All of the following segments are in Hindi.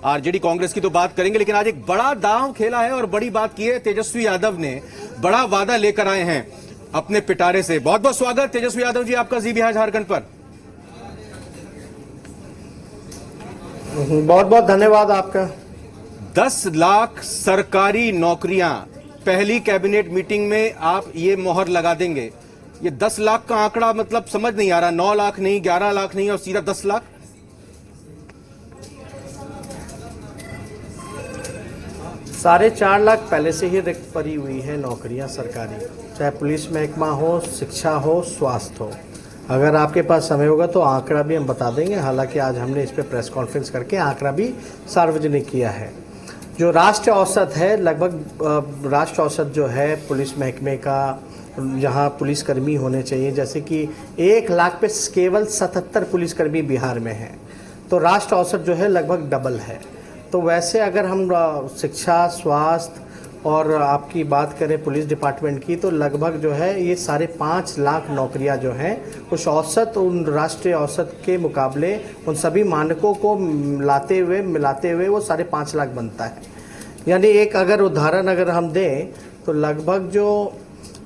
आरजेडी कांग्रेस की तो बात करेंगे, लेकिन आज एक बड़ा दांव खेला है और बड़ी बात की है। तेजस्वी यादव ने बड़ा वादा लेकर आए हैं अपने पिटारे से। बहुत बहुत स्वागत तेजस्वी यादव जी आपका जी बिहार झारखंड पर। बहुत बहुत धन्यवाद आपका। 10 लाख सरकारी नौकरियां, पहली कैबिनेट मीटिंग में आप ये मोहर लगा देंगे। ये 10 लाख का आंकड़ा मतलब समझ नहीं आ रहा, 9 लाख नहीं, 11 लाख नहीं और सीधा 10 लाख। 4.5 लाख पहले से ही रिक्त पड़ी हुई है नौकरियां सरकारी, चाहे पुलिस महकमा हो, शिक्षा हो, स्वास्थ्य हो। अगर आपके पास समय होगा तो आंकड़ा भी हम बता देंगे। हालांकि आज हमने इस पे प्रेस कॉन्फ्रेंस करके आंकड़ा भी सार्वजनिक किया है। जो राष्ट्रीय औसत है, लगभग राष्ट्रीय औसत जो है पुलिस महकमे का, जहां पुलिसकर्मी होने चाहिए, जैसे कि 1 लाख पे केवल 77 पुलिसकर्मी बिहार में हैं, तो राष्ट्रीय औसत जो है लगभग डबल है। तो वैसे अगर हम शिक्षा, स्वास्थ्य और आपकी बात करें पुलिस डिपार्टमेंट की, तो लगभग जो है ये 5.5 लाख नौकरियां जो हैं उस औसत, उन राष्ट्रीय औसत के मुकाबले, उन सभी मानकों को मिलाते हुए वो 5.5 लाख बनता है। यानी एक अगर उदाहरण अगर हम दें तो लगभग जो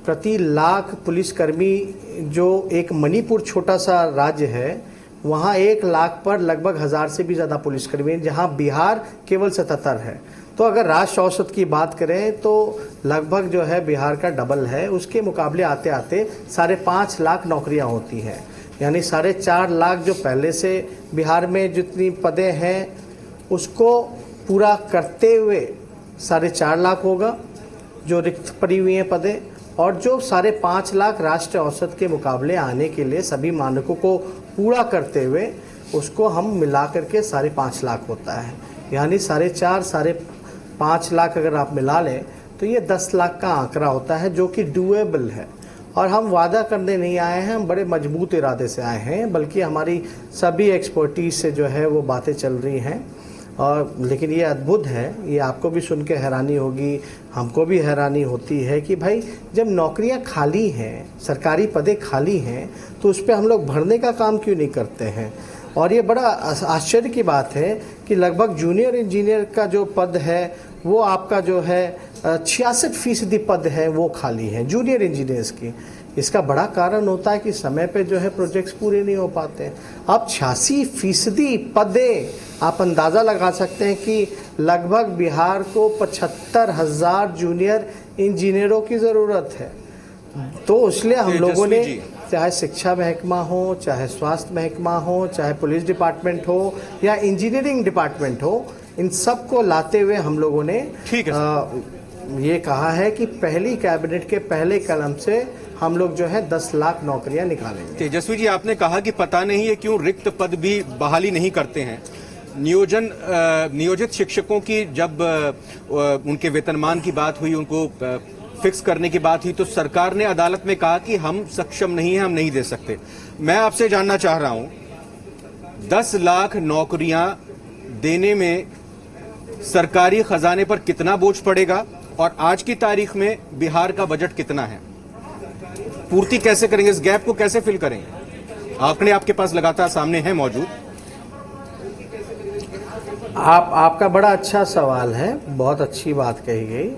प्रति लाख पुलिसकर्मी, जो एक मणिपुर छोटा सा राज्य है, वहाँ 1 लाख पर लगभग 1000 से भी ज़्यादा पुलिसकर्मी हैं, जहाँ बिहार केवल 77 है। तो अगर राष्ट्रीय औसत की बात करें तो लगभग जो है बिहार का डबल है। उसके मुकाबले आते आते 5.5 लाख नौकरियां होती हैं। यानी 4.5 लाख जो पहले से बिहार में जितनी पदें हैं उसको पूरा करते हुए 4.5 लाख होगा जो रिक्त पड़ी हुई हैं पदें, और जो 5.5 लाख राष्ट्रीय औसत के मुकाबले आने के लिए सभी मानकों को पूरा करते हुए उसको हम मिला करके 5.5 लाख होता है। यानी 4.5 लाख अगर आप मिला लें तो ये 10 लाख का आंकड़ा होता है, जो कि डूएबल है। और हम वादा करने नहीं आए हैं, हम बड़े मजबूत इरादे से आए हैं, बल्कि हमारी सभी एक्सपर्टीज से जो है वो बातें चल रही हैं। और लेकिन ये अद्भुत है, ये आपको भी सुन के हैरानी होगी, हमको भी हैरानी होती है कि भाई जब नौकरियां खाली हैं, सरकारी पदें खाली हैं, तो उस पर हम लोग भरने का काम क्यों नहीं करते हैं। और ये बड़ा आश्चर्य की बात है कि लगभग जूनियर इंजीनियर का जो पद है वो आपका जो है 66% पद है वो खाली है जूनियर इंजीनियर्स की। इसका बड़ा कारण होता है कि समय पे जो है प्रोजेक्ट्स पूरे नहीं हो पाते। अब 86% पदें, आप अंदाज़ा लगा सकते हैं कि लगभग बिहार को 75,000 जूनियर इंजीनियरों की ज़रूरत है। तो इसलिए हम लोगों ने, चाहे शिक्षा महकमा हो, चाहे स्वास्थ्य महकमा हो, चाहे पुलिस डिपार्टमेंट हो या इंजीनियरिंग डिपार्टमेंट हो, इन सब को लाते हुए हम लोगों ने ये कहा है कि पहली कैबिनेट के पहले कलम से हम लोग जो है 10 लाख नौकरियां निकालेंगे। तेजस्वी जी, आपने कहा कि पता नहीं है क्यों रिक्त पद भी बहाली नहीं करते हैं। नियोजित शिक्षकों की जब उनके वेतनमान की बात हुई, उनको फिक्स करने की बात हुई, तो सरकार ने अदालत में कहा कि हम सक्षम नहीं हैं, हम नहीं दे सकते। मैं आपसे जानना चाह रहा हूं, 10 लाख नौकरियां देने में सरकारी खजाने पर कितना बोझ पड़ेगा और आज की तारीख में बिहार का बजट कितना है? पूर्ति कैसे करेंगे, इस गैप को कैसे फिल करेंगे? आंकड़े आपके पास लगातार सामने हैं मौजूद। आपका बड़ा अच्छा सवाल है, बहुत अच्छी बात कही गई।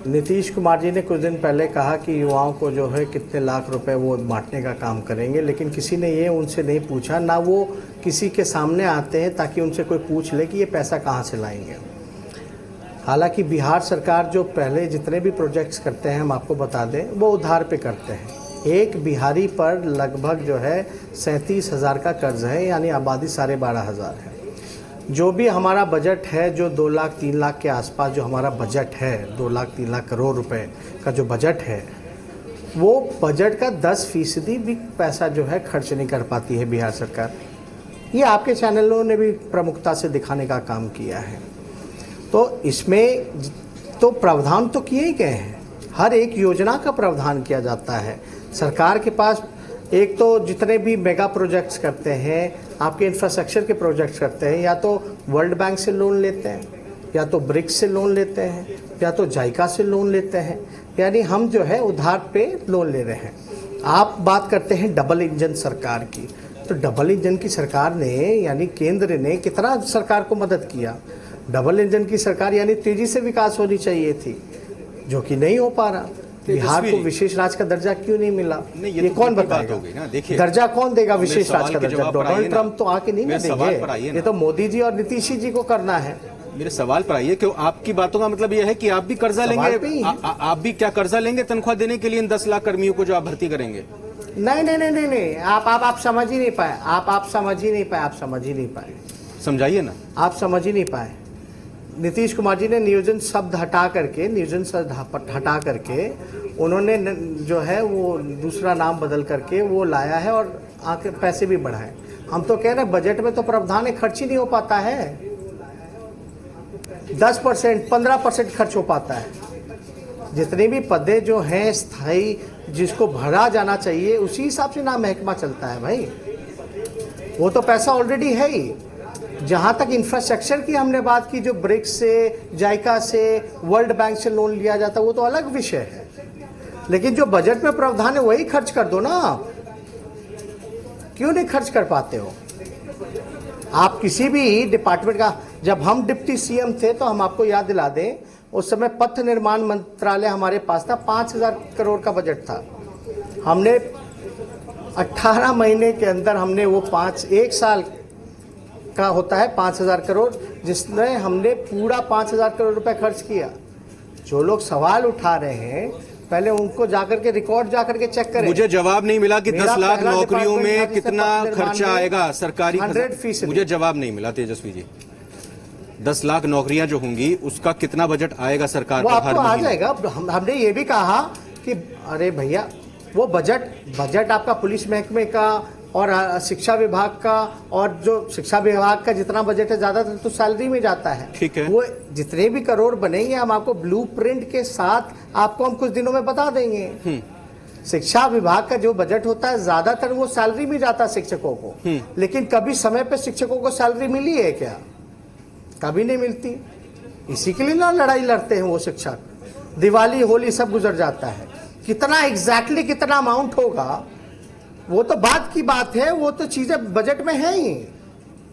नीतीश कुमार जी ने कुछ दिन पहले कहा कि युवाओं को जो है कितने लाख रुपए वो बांटने का काम करेंगे, लेकिन किसी ने ये उनसे नहीं पूछा, ना वो किसी के सामने आते हैं ताकि उनसे कोई पूछ ले कि ये पैसा कहाँ से लाएंगे। हालांकि बिहार सरकार जो पहले जितने भी प्रोजेक्ट्स करते हैं, हम आपको बता दें, वो उधार पे करते हैं। एक बिहारी पर लगभग जो है 37,000 का कर्ज है, यानी आबादी 12,500 है। जो भी हमारा बजट है, जो 2 लाख 3 लाख के आसपास जो हमारा बजट है, 2 लाख 3 लाख करोड़ रुपए का जो बजट है, वो बजट का 10% भी पैसा जो है खर्च नहीं कर पाती है बिहार सरकार। ये आपके चैनलों ने भी प्रमुखता से दिखाने का काम किया है। तो इसमें तो प्रावधान तो किए ही गए हैं, हर एक योजना का प्रावधान किया जाता है। सरकार के पास एक तो जितने भी मेगा प्रोजेक्ट्स करते हैं, आपके इंफ्रास्ट्रक्चर के प्रोजेक्ट्स करते हैं, या तो वर्ल्ड बैंक से लोन लेते हैं, या तो ब्रिक्स से लोन लेते हैं, या तो जाइका से लोन लेते हैं। यानी हम जो है उधार पे लोन ले रहे हैं। आप बात करते हैं डबल इंजन सरकार की, तो डबल इंजन की सरकार ने, यानी केंद्र ने कितना सरकार को मदद किया। डबल इंजन की सरकार यानी तेजी से विकास होनी चाहिए थी, जो कि नहीं हो पा रहा। बिहार को विशेष राज्य का दर्जा क्यों नहीं मिला? नहीं, ये तो कौन बात बताएगा? हो गई ना, देखिए दर्जा कौन देगा विशेष सवाल राज्य का के दर्जा? जवाब पर आइए डोनाल्ड ना। ट्रम्प तो आके नहीं ना मेरे सवाल पर आइए देंगे, ना। ये तो मोदी जी और नीतीश जी को करना है। मेरे सवाल पर आइए, क्यों आपकी बातों का मतलब यह है कि आप भी कर्जा सवाल पे लेंगे? ही। आप भी क्या कर्जा लेंगे तनख्वाह देने के लिए इन 10 लाख कर्मियों को जो आप भर्ती करेंगे? नहीं नहीं नहीं नहीं नहीं, आप समझ ही नहीं पाए, आप समझ ही नहीं पाए, आप समझ ही नहीं पाए, समझाइए ना। आप समझ ही नहीं पाए। नीतीश कुमार जी ने नियोजन शब्द हटा करके, नियोजन शब्द हटा करके उन्होंने जो है वो दूसरा नाम बदल करके वो लाया है और आके पैसे भी बढ़ाए। हम तो कह रहे हैं बजट में तो प्रावधान है, खर्च ही नहीं हो पाता है। 10% 15% खर्च हो पाता है। जितने भी पदे जो हैं स्थायी, जिसको भरा जाना चाहिए, उसी हिसाब से नाम महकमा चलता है भाई। वो तो पैसा ऑलरेडी है ही। जहाँ तक इंफ्रास्ट्रक्चर की हमने बात की, जो ब्रिक्स से, जाइका से, वर्ल्ड बैंक से लोन लिया जाता है, वो तो अलग विषय है। लेकिन जो बजट में प्रावधान है वही खर्च कर दो ना। क्यों नहीं खर्च कर पाते हो? आप किसी भी डिपार्टमेंट का, जब हम डिप्टी सीएम थे तो हम आपको याद दिला दें, उस समय पथ निर्माण मंत्रालय हमारे पास था, 5,000 करोड़ का बजट था। हमने 18 महीने के अंदर हमने वो 1 साल का होता है 5,000 करोड़, जिसमें हमने पूरा 5,000 करोड़ रुपए खर्च किया। जो लोग सवाल उठा रहे हैं, पहले उनको जाकर के रिकॉर्ड जाकर के चेक करें। मुझे जवाब नहीं मिला कि 10 लाख नौकरियों में कितना खर्चा आएगा सरकारी। 100%। मुझे जवाब नहीं मिला तेजस्वी जी। 10 लाख नौकरियां जो होंगी उसका कितना बजट आएगा सरकार वो का? आपको आ जाएगा। हमने ये भी कहा कि अरे भैया, वो बजट आपका पुलिस महकमे का और शिक्षा विभाग का, और जो शिक्षा विभाग का जितना बजट है ज्यादातर तो सैलरी में जाता है। ठीक है। वो जितने भी करोड़ बनेंगे हम आपको ब्लूप्रिंट के साथ आपको हम कुछ दिनों में बता देंगे। शिक्षा विभाग का जो बजट होता है ज्यादातर वो सैलरी में जाता है शिक्षकों को। लेकिन कभी समय पे शिक्षकों को सैलरी मिली है क्या? कभी नहीं मिलती। इसी के लिए ना लड़ाई लड़ते हैं वो शिक्षक। दिवाली होली सब गुजर जाता है। कितना एग्जैक्टली कितना अमाउंट होगा वो तो बात की बात है, वो तो चीजें बजट में है ही।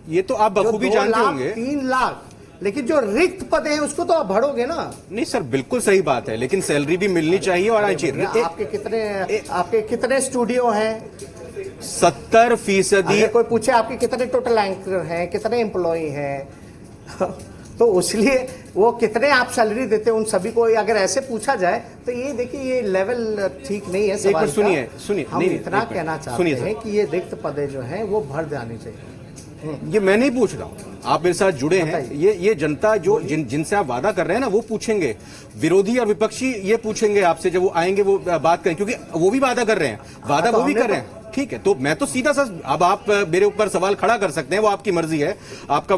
ये तो आप बखूबी जानते होंगे। 3 लाख, लेकिन जो रिक्त पद हैं उसको तो आप भरोगे ना। नहीं सर, बिल्कुल सही बात है, लेकिन सैलरी भी मिलनी चाहिए और आनी चाहिए। आपके कितने स्टूडियो हैं? 70%। कोई पूछे आपके कितने टोटल एंकर हैं, कितने एम्प्लॉय हैं तो इसलिए वो कितने आप सैलरी देते हैं उन सभी को अगर ऐसे पूछा जाए तो ये देखिए, ये लेवल ठीक नहीं है सवाल का। सुनिए हम इतना कहना चाहते हैं कि ये रिक्त पदे जो हैं वो भर जानी चाहिए। ये मैं नहीं पूछ रहा हूँ, आप मेरे साथ जुड़े हैं। ये जनता जो जिनसे आप वादा कर रहे हैं ना, वो पूछेंगे। विरोधी और विपक्षी ये पूछेंगे आपसे जब वो आएंगे, वो बात करें, क्योंकि वो भी वादा कर रहे हैं, वादा वो भी कर रहे हैं। ठीक है, तो मैं तो सीधा सा, अब आप मेरे ऊपर सवाल खड़ा कर सकते हैं, वो आपकी मर्जी है, आपका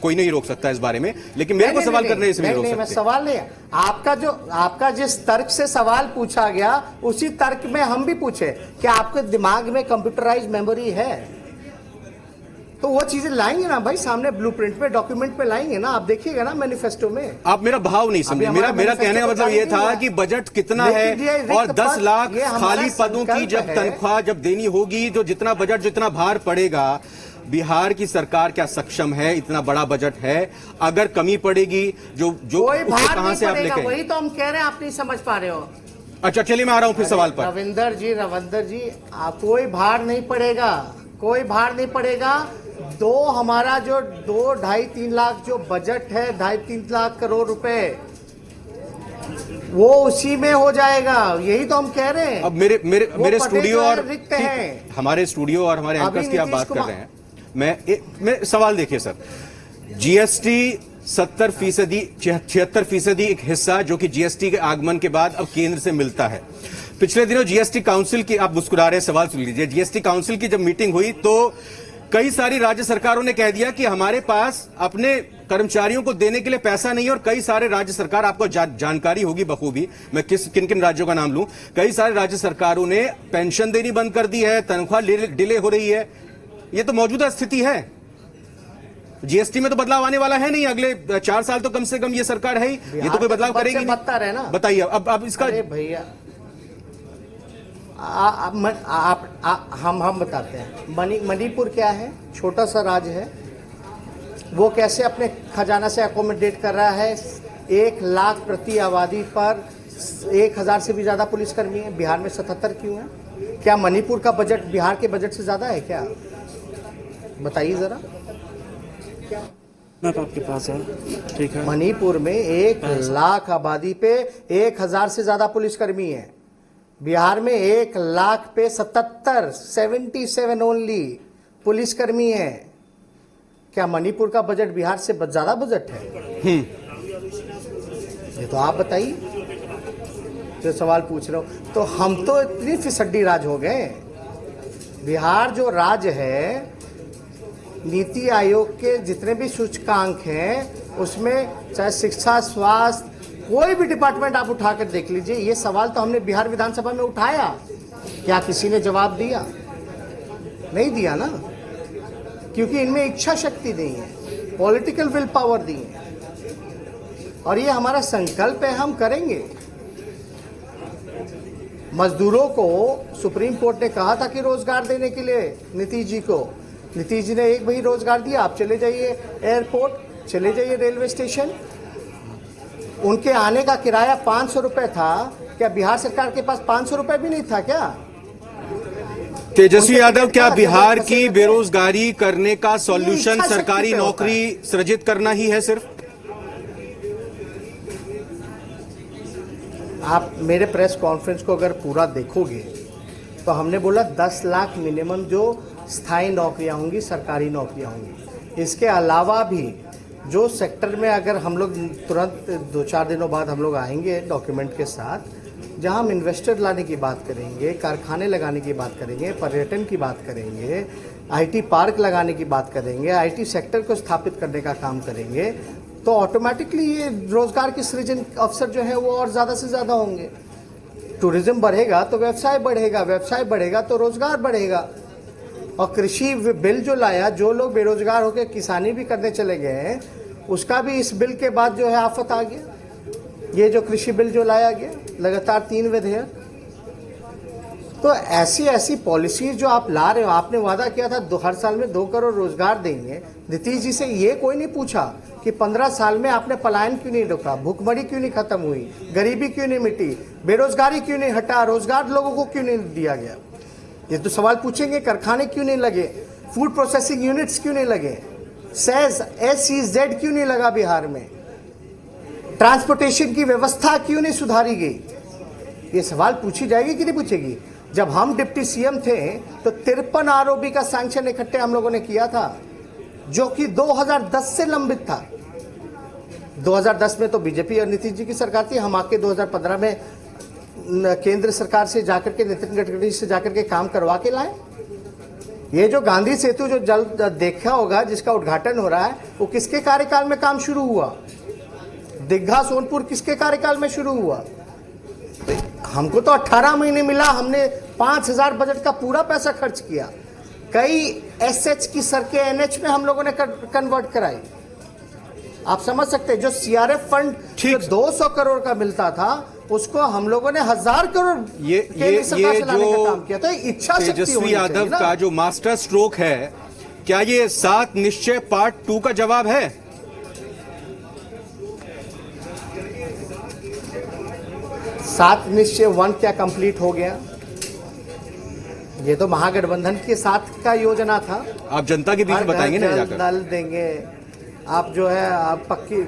कोई नहीं रोक सकता इस बारे में, लेकिन मेरे को सवाल करने इसमें नहीं रोक सकते। सवाल नहीं, आपका जिस तर्क से सवाल पूछा गया उसी तर्क में हम भी पूछे कि आपके दिमाग में कंप्यूटराइज मेमोरी है, तो वो चीजें लाएंगे ना भाई सामने, ब्लूप्रिंट पे, डॉक्यूमेंट पे लाएंगे ना, आप देखिएगा ना मैनिफेस्टो में। आप मेरा भाव नहीं समझे। मेरा कहने का मतलब ये था कि बजट कितना है और 10 लाख खाली पदों की जब तनख्वाह जब देनी होगी, तो जितना बजट, जितना भार पड़ेगा, बिहार की सरकार क्या सक्षम है? इतना बड़ा बजट है, अगर कमी पड़ेगी जो कोई भार कहां से आप लेके? वही तो हम कह रहे हैं, आप नहीं समझ पा रहे हो। अच्छा चलिए, मैं आ रहा हूं फिर सवाल पर। रविंदर जी, कोई भार नहीं पड़ेगा, कोई भार नहीं पड़ेगा। हमारा जो 2-2.5-3 लाख जो बजट है, 2.5-3 लाख करोड़ रुपए, वो उसी में हो जाएगा। यही तो हम कह रहे हैं। अब मेरे स्टूडियो और हमारे स्टूडियो और हमारे एंकर्स की आप बात कर रहे हैं। मैं सवाल देखिए सर, जीएसटी 70%, 76% एक हिस्सा जो कि जीएसटी के आगमन के बाद अब केंद्र से मिलता है। पिछले दिनों जीएसटी काउंसिल की, आप मुस्कुरा रहे, सवाल सुन लीजिए, जीएसटी काउंसिल की जब मीटिंग हुई तो कई सारी राज्य सरकारों ने कह दिया कि हमारे पास अपने कर्मचारियों को देने के लिए पैसा नहीं है, और कई सारे राज्य सरकार, आपको जानकारी होगी बखूबी, मैं किन किन राज्यों का नाम लूं, कई सारे राज्य सरकारों ने पेंशन देनी बंद कर दी है, तनख्वाह डिले हो रही है। ये तो मौजूदा स्थिति है। जीएसटी में तो बदलाव आने वाला है नहीं, अगले 4 साल तो कम से कम ये सरकार है ही, ये तो कोई बदलाव करेगी नहीं। बताइए अब इसका। भैया हम बताते हैं। मणिपुर क्या है? छोटा सा राज्य है, वो कैसे अपने खजाना से अकोमोडेट कर रहा है? 1 लाख प्रति आबादी पर 1000 से भी ज्यादा पुलिसकर्मी है। बिहार में 77 क्यों है? क्या मणिपुर का बजट बिहार के बजट से ज्यादा है क्या? बताइए जरा। मैप आपके पास है, ठीक है। मणिपुर में 1 लाख आबादी पे 1000 से ज्यादा पुलिसकर्मी है। बिहार में 1 लाख पे 77 ओनली पुलिसकर्मी है। क्या मणिपुर का बजट बिहार से ज्यादा बजट है? ये तो आप बताइए जो सवाल पूछ रहे हो। तो हम तो इतनी फिसड्डी राज हो गए। बिहार जो राज्य है, नीति आयोग के जितने भी सूचकांक हैं उसमें चाहे शिक्षा, स्वास्थ्य, कोई भी डिपार्टमेंट आप उठाकर देख लीजिए। ये सवाल तो हमने बिहार विधानसभा में उठाया, क्या किसी ने जवाब दिया? नहीं दिया ना, क्योंकि इनमें इच्छा शक्ति नहीं है, पॉलिटिकल विल पावर नहीं है। और ये हमारा संकल्प है, हम करेंगे। मजदूरों को सुप्रीम कोर्ट ने कहा था कि रोजगार देने के लिए नीतीश जी को, नीतीश जी ने एक भी रोजगार दिया। आप चले जाइए एयरपोर्ट, चले जाइए रेलवे स्टेशन, उनके आने का किराया 500 रुपए था। क्या बिहार सरकार के पास 500 रुपए भी नहीं था क्या? तेजस्वी यादव, क्या बिहार की बेरोजगारी करने का सॉल्यूशन सरकारी नौकरी सृजित करना ही है सिर्फ? आप मेरे प्रेस कॉन्फ्रेंस को अगर पूरा देखोगे तो हमने बोला 10 लाख मिनिमम जो स्थायी नौकरियां होंगी, सरकारी नौकरियां होंगी। इसके अलावा भी जो सेक्टर में अगर हम लोग तुरंत 2-4 दिनों बाद हम लोग आएंगे डॉक्यूमेंट के साथ, जहां हम इन्वेस्टर लाने की बात करेंगे, कारखाने लगाने की बात करेंगे, पर्यटन की बात करेंगे, आईटी पार्क लगाने की बात करेंगे, आईटी सेक्टर को स्थापित करने का काम करेंगे, तो ऑटोमेटिकली ये रोजगार के सृजन अवसर जो है वो और ज़्यादा से ज़्यादा होंगे। टूरिज्म बढ़ेगा तो व्यवसाय बढ़ेगा, व्यवसाय बढ़ेगा तो रोजगार बढ़ेगा। और कृषि बिल जो लाया, जो लोग बेरोजगार होकर किसानी भी करने चले गए हैं, उसका भी इस बिल के बाद जो है आफत आ गया। ये जो कृषि बिल जो लाया गया, लगातार 3 विधेयक, तो ऐसी ऐसी पॉलिसीज जो आप ला रहे हो। आपने वादा किया था हर साल में 2 करोड़ रोजगार देंगे। नीतीश जी से ये कोई नहीं पूछा कि 15 साल में आपने पलायन क्यों नहीं रोका, भूखमरी क्यों नहीं खत्म हुई, गरीबी क्यों नहीं मिटी, बेरोजगारी क्यों नहीं हटा, रोजगार लोगों को क्यों नहीं दिया गया। ये तो सवाल पूछेंगे। कारखाने क्यों नहीं लगे, फूड प्रोसेसिंग यूनिट्स क्यों नहीं लगे, SEZ क्यों नहीं लगा बिहार में, ट्रांसपोर्टेशन की व्यवस्था क्यों नहीं सुधारी गई। ये सवाल पूछी जाएगी कि नहीं पूछेगी? जब हम डिप्टी सीएम थे तो 53 आरओबी का सैंक्शन इकट्ठे हम लोगों ने किया था, जो कि 2010 से लंबित था। 2010 में तो बीजेपी और नीतीश जी की सरकार थी। हम आके 2015 में केंद्र सरकार से जाकर के, नितिन गडकरी से जाकर के काम करवा के लाए। ये जो गांधी सेतु जो जल्द देखा होगा, जिसका उद्घाटन हो रहा है, वो किसके कार्यकाल में काम शुरू हुआ? दीघा सोनपुर किसके कार्यकाल में शुरू हुआ? हमको तो 18 महीने मिला, हमने 5000 बजट का पूरा पैसा खर्च किया। कई SH की सड़कें NH में हम लोगों ने कन्वर्ट कराई। आप समझ सकते हैं, जो CRF फंड जो 200 करोड़ का मिलता था, उसको हम लोगों ने 1000 करोड़ केंद्र सरकार से लाने का काम किया। तो इच्छा शक्ति तेजस्वी यादव का जो मास्टर स्ट्रोक है, क्या ये 7 निश्चय पार्ट 2 का जवाब है? 7 निश्चय 1 क्या कंप्लीट हो गया? ये तो महागठबंधन के साथ का योजना था। आप जनता के बीच में बताएंगे ना जाकर? दल देंगे आप, जो है आप पक्की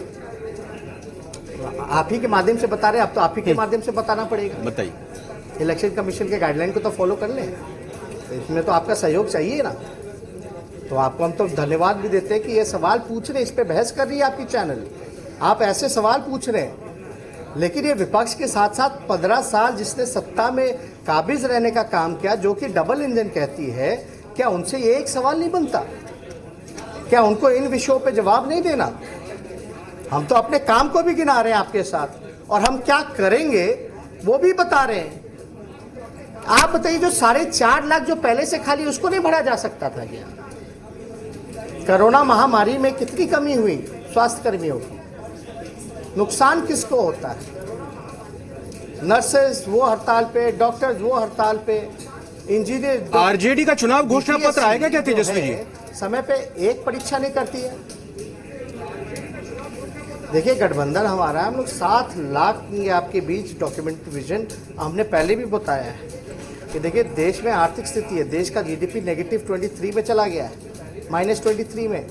आप ही के माध्यम से बता रहे हैं। अब तो आप ही के माध्यम से बताना पड़ेगा। बताइए। इलेक्शन कमीशन के गाइडलाइन को तो फॉलो कर लें, तो इसमें तो आपका सहयोग चाहिए ना। तो आपको हम तो धन्यवाद भी देते हैं कि ये सवाल पूछ रहे हैं, इस पे बहस कर रही है आपकी चैनल। आप ऐसे सवाल पूछ रहे हैं, लेकिन ये विपक्ष के साथ साथ 15 साल जिसने सत्ता में काबिज रहने का काम किया, जो कि डबल इंजन कहती है, क्या उनसे ये एक सवाल नहीं बनता? क्या उनको इन विषयों पे जवाब नहीं देना? हम तो अपने काम को भी गिना रहे हैं आपके साथ, और हम क्या करेंगे वो भी बता रहे हैं। आप बताइए, जो 4.5 लाख जो पहले से खाली, उसको नहीं भरा जा सकता था क्या? कोरोना महामारी में कितनी कमी हुई स्वास्थ्य कर्मियों की? नुकसान किसको होता है? नर्सेस वो हड़ताल पे, डॉक्टर्स वो हड़ताल पे, इंजीनियर। आरजेडी का चुनाव घोषणा पत्र आएगा क्या तेजस्वी जी? समय पे एक परीक्षा नहीं करती है। देखिए गठबंधन हमारा है, हम लोग 7 लाख की आपके बीच डॉक्यूमेंट विजन हमने पहले भी बताया है कि देखिए देश में आर्थिक स्थिति है, देश का जीडीपी नेगेटिव 23 में चला गया है, -23 में।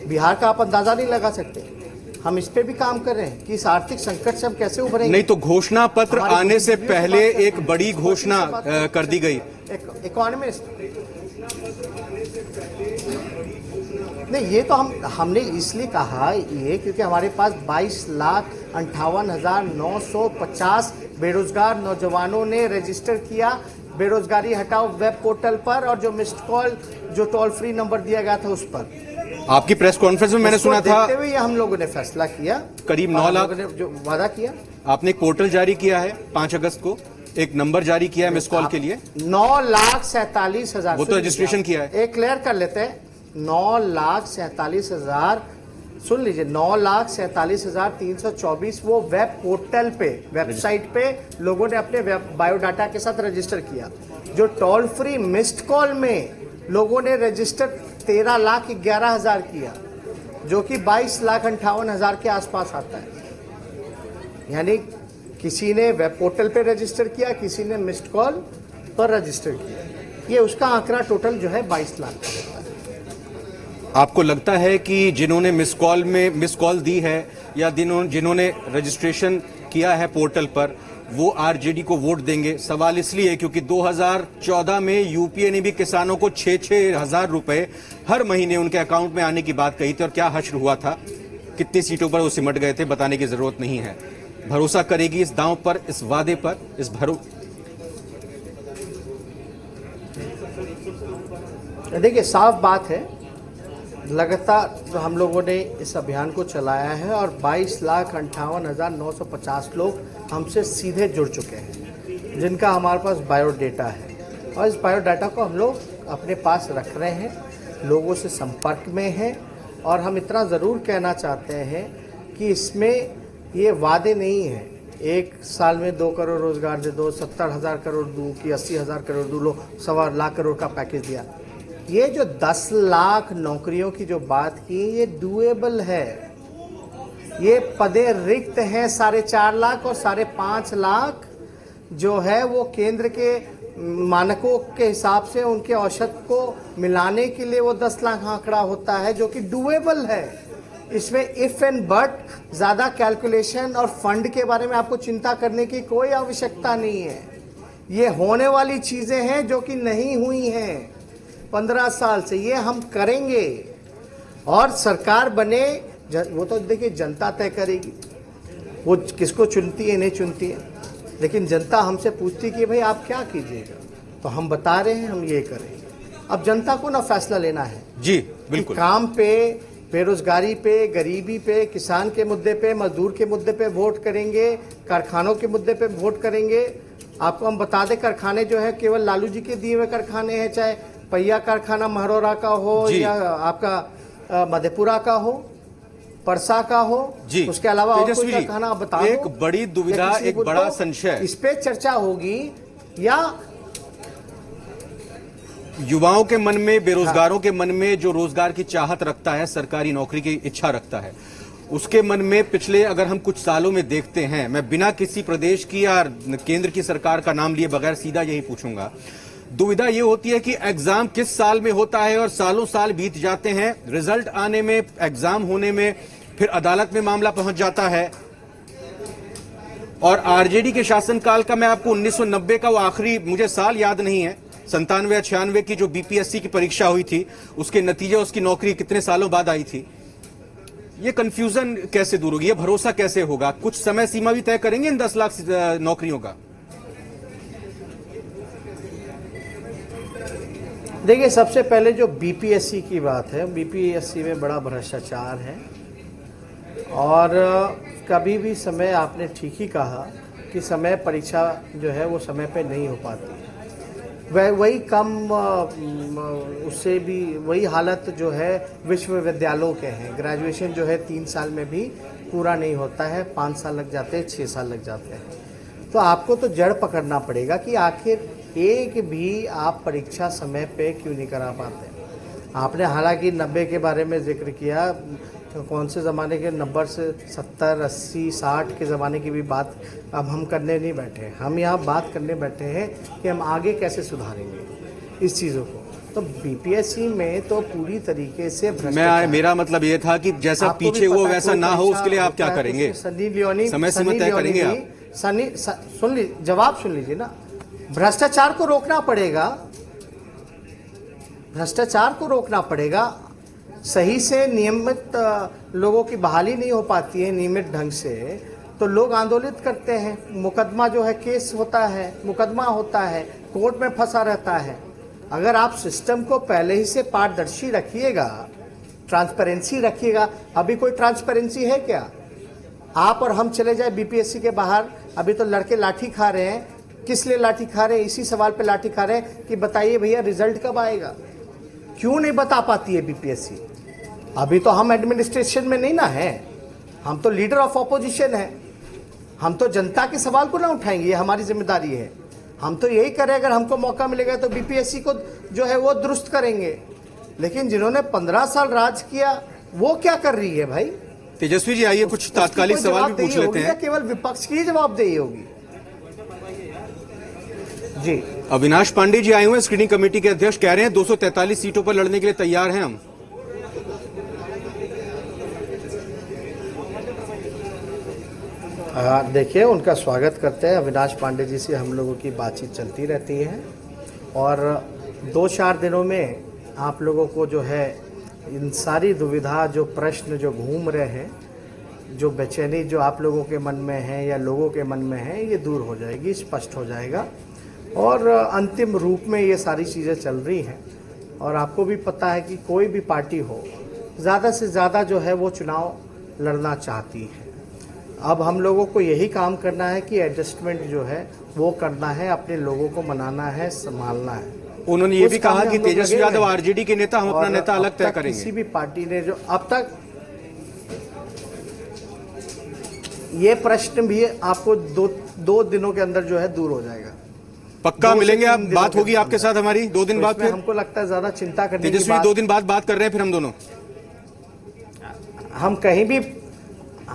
बिहार का आप अंदाजा नहीं लगा सकते। हम इस पे भी काम कर रहे हैं कि इस आर्थिक संकट से हम कैसे उभरेंगे। नहीं तो घोषणा पत्र हमारे आने से बुद्धिजीवियों पहले से बात करते एक हैं, बड़ी घोषणा से बात करते हैं। कर दी गई। इकोनॉमिस्ट नहीं, ये तो हमने इसलिए कहा ये क्योंकि हमारे पास 22,58,950 बेरोजगार नौजवानों ने रजिस्टर किया बेरोजगारी हटाओ वेब पोर्टल पर, और जो मिस्ड कॉल जो टोल फ्री नंबर दिया गया था उस पर। आपकी प्रेस कॉन्फ्रेंस में मैंने उसको सुना था देखते हुए हम लोगों ने फैसला किया, करीब 9 और हम लाख लोगों ने जो वादा किया। आपने एक पोर्टल जारी किया है 5 अगस्त को, एक नंबर जारी किया है मिस कॉल के लिए। 9,47,000 वो तो रजिस्ट्रेशन किया है। एक क्लियर कर लेते हैं, 9,47,000 सुन लीजिए, 9,47,324 वो वेब पोर्टल पे वेबसाइट पे लोगों ने अपने बायोडाटा के साथ रजिस्टर किया। जो टोल फ्री मिस्ड कॉल में लोगों ने रजिस्टर 13,11,000 किया, जो कि 22,58,000 के आसपास आता है। यानी किसी ने वेब पोर्टल पे रजिस्टर किया, किसी ने मिस्ड कॉल पर रजिस्टर किया। ये उसका आंकड़ा टोटल जो है 22 लाख का होता है। आपको लगता है कि जिन्होंने मिस कॉल दी है या जिन्होंने रजिस्ट्रेशन किया है पोर्टल पर वो आरजेडी को वोट देंगे? सवाल इसलिए क्योंकि 2014 में यूपीए ने भी किसानों को 6-6 हजार रुपए हर महीने उनके अकाउंट में आने की बात कही थी, और क्या हश्र हुआ था, कितनी सीटों पर वो सिमट गए थे, बताने की जरूरत नहीं है। भरोसा करेगी इस दांव पर, इस वादे पर, इस देखिए साफ बात है, लगातार हम लोगों ने इस अभियान को चलाया है और 22,58,950 लोग हमसे सीधे जुड़ चुके हैं, जिनका हमारे पास बायोडेटा है, और इस बायोडाटा को हम लोग अपने पास रख रहे हैं, लोगों से संपर्क में हैं। और हम इतना ज़रूर कहना चाहते हैं कि इसमें ये वादे नहीं हैं 1 साल में 2 करोड़ रोजगार दे दो, 70,000 करोड़ दूँ कि 80,000 करोड़ दू लो, 1.25 लाख करोड़ का पैकेज दिया। ये जो 10 लाख नौकरियों की जो बात की, ये डूएबल है। ये पदे रिक्त हैं 4.5 लाख, और 5.5 लाख जो है वो केंद्र के मानकों के हिसाब से उनके औसत को मिलाने के लिए वो 10 लाख आंकड़ा होता है, जो कि डूएबल है। इसमें इफ एंड बट, ज़्यादा कैलकुलेशन और फंड के बारे में आपको चिंता करने की कोई आवश्यकता नहीं है। ये होने वाली चीज़ें हैं जो कि नहीं हुई हैं 15 साल से, ये हम करेंगे। और सरकार बने वो तो देखिए जनता तय करेगी, वो किसको चुनती है नहीं चुनती है, लेकिन जनता हमसे पूछती कि भाई आप क्या कीजिएगा, तो हम बता रहे हैं हम ये करेंगे। अब जनता को ना फैसला लेना है जी बिल्कुल, काम पे, बेरोजगारी पे, गरीबी पे, किसान के मुद्दे पे, मजदूर के मुद्दे पे वोट करेंगे, कारखानों के मुद्दे पे वोट करेंगे। आपको हम बता दें, कारखाने जो है केवल लालू जी के दिए हुए कारखाने हैं, चाहे पहिया कारखाना महरौरा का हो या आपका मधेपुरा का हो, परसा का हो, उसके अलावा और कोई कारखाना आप बता दो। एक बड़ी दुविधा, एक बड़ा संशय, इस पे चर्चा होगी या युवाओं के मन में, बेरोजगारों के मन में जो रोजगार की चाहत रखता है, सरकारी नौकरी की इच्छा रखता है, उसके मन में पिछले अगर हम कुछ सालों में देखते हैं, मैं बिना किसी प्रदेश की या केंद्र की सरकार का नाम लिए बगैर सीधा यही पूछूंगा, दुविधा ये होती है कि एग्जाम किस साल में होता है, और सालों साल बीत जाते हैं, रिजल्ट आने में, एग्जाम होने में, फिर अदालत में मामला पहुंच जाता है। और आरजेडी के शासनकाल का मैं आपको 1990 का वो आखिरी मुझे साल याद नहीं है, 97 या 96 की जो बीपीएससी की परीक्षा हुई थी, उसके नतीजे, उसकी नौकरी कितने सालों बाद आई थी। ये कंफ्यूजन कैसे दूर होगी, ये भरोसा कैसे होगा? कुछ समय सीमा भी तय करेंगे इन 10 लाख नौकरियों का? देखिए, सबसे पहले जो बीपीएससी की बात है, बीपीएससी में बड़ा भ्रष्टाचार है, और कभी भी समय, आपने ठीक ही कहा कि समय परीक्षा जो है वो समय पे नहीं हो पाती। वही कम, उससे भी वही हालत जो है विश्वविद्यालयों के हैं। ग्रेजुएशन जो है 3 साल में भी पूरा नहीं होता है, 5 साल लग जाते हैं, 6 साल लग जाते हैं। तो आपको तो जड़ पकड़ना पड़ेगा कि आखिर एक भी आप परीक्षा समय पे क्यों नहीं करा पाते। आपने हालांकि 90 के बारे में जिक्र किया, तो कौन से ज़माने के नंबर से 70, 80, 60 के ज़माने की भी बात अब हम करने नहीं बैठे। हम यहाँ बात करने बैठे हैं कि हम आगे कैसे सुधारेंगे इस चीज़ों को। तो बीपीएससी में तो पूरी तरीके से मेरा मतलब ये था कि जैसा पीछे वो वैसा ना हो, उसके लिए आप क्या करेंगे? सनी लियोनी समय सीमा तय करेंगे आप? सुन लीजिए, जवाब सुन लीजिए ना। भ्रष्टाचार को रोकना पड़ेगा, भ्रष्टाचार को रोकना पड़ेगा। सही से नियमित लोगों की बहाली नहीं हो पाती है नियमित ढंग से, तो लोग आंदोलित करते हैं। मुकदमा जो है, केस होता है, मुकदमा होता है, कोर्ट में फंसा रहता है। अगर आप सिस्टम को पहले ही से पारदर्शी रखिएगा, ट्रांसपेरेंसी रखिएगा। अभी कोई ट्रांसपेरेंसी है क्या? आप और हम चले जाए बीपीएससी के बाहर, अभी तो लड़के लाठी खा रहे हैं। किस लिए लाठी खा रहे हैं? इसी सवाल पे लाठी खा रहे हैं कि बताइए भैया रिजल्ट कब आएगा। क्यों नहीं बता पाती है बीपीएससी? अभी तो हम एडमिनिस्ट्रेशन में नहीं ना है, हम तो लीडर ऑफ ऑपोजिशन है। हम तो जनता के सवाल को ना उठाएंगे, ये हमारी जिम्मेदारी है। हम तो यही करें, अगर हमको मौका मिलेगा तो बीपीएससी को जो है वो दुरुस्त करेंगे। लेकिन जिन्होंने 15 साल राज किया वो क्या कर रही है भाई? तेजस्वी जी आइए कुछ तात्कालिक सवाल भी पूछ लेते हैं। केवल विपक्ष की जवाबदेही होगी जी। अविनाश पांडे जी आए हुए हैं, स्क्रीनिंग कमेटी के अध्यक्ष, कह रहे हैं 243 सीटों पर लड़ने के लिए तैयार हैं हम। देखिए, उनका स्वागत करते हैं। अविनाश पांडे जी से हम लोगों की बातचीत चलती रहती है और 2-4 दिनों में आप लोगों को जो है इन सारी दुविधा, जो प्रश्न जो घूम रहे हैं, जो बेचैनी जो आप लोगों के मन में है या लोगों के मन में है, ये दूर हो जाएगी, स्पष्ट हो जाएगा। और अंतिम रूप में ये सारी चीज़ें चल रही हैं। और आपको भी पता है कि कोई भी पार्टी हो, ज़्यादा से ज़्यादा जो है वो चुनाव लड़ना चाहती है। अब हम लोगों को यही काम करना है कि एडजस्टमेंट जो है वो करना है, अपने लोगों को मनाना है, संभालना है। उन्होंने ये भी कहा कि तेजस्वी यादव आरजेडी के नेता, हम अपना नेता अलग तय करेंगे। किसी भी पार्टी ने जो अब तक, ये प्रश्न भी आपको दो दिनों के अंदर जो है दूर हो जाएगा। पक्का मिलेंगे आप? बात होगी आपके साथ हमारी 2 दिन बाद? फिर हमको लगता है ज्यादा चिंता करने की तेजस्वी बात। 2 दिन बाद बात कर रहे हैं फिर हम दोनों। हम कहीं भी,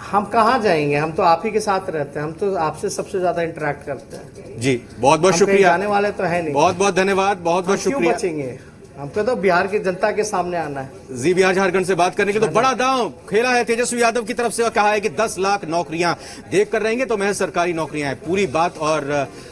हम कहाँ जाएंगे? हम तो आप ही के साथ रहते हैं, हम तो आपसे सबसे ज्यादा इंटरेक्ट करते हैं जी। बहुत बहुत शुक्रिया। जाने वाले तो है नहीं। बहुत बहुत धन्यवाद, बहुत बहुत शुक्रिया। बचेंगे? हमको तो बिहार की जनता के सामने आना है। जी बिहार झारखंड से बात करने के तो बड़ा दांव खेला है तेजस्वी यादव की तरफ से, कहा है कि 10 लाख नौकरियां देख कर रहेंगे तो महज सरकारी नौकरियां हैं। पूरी बात और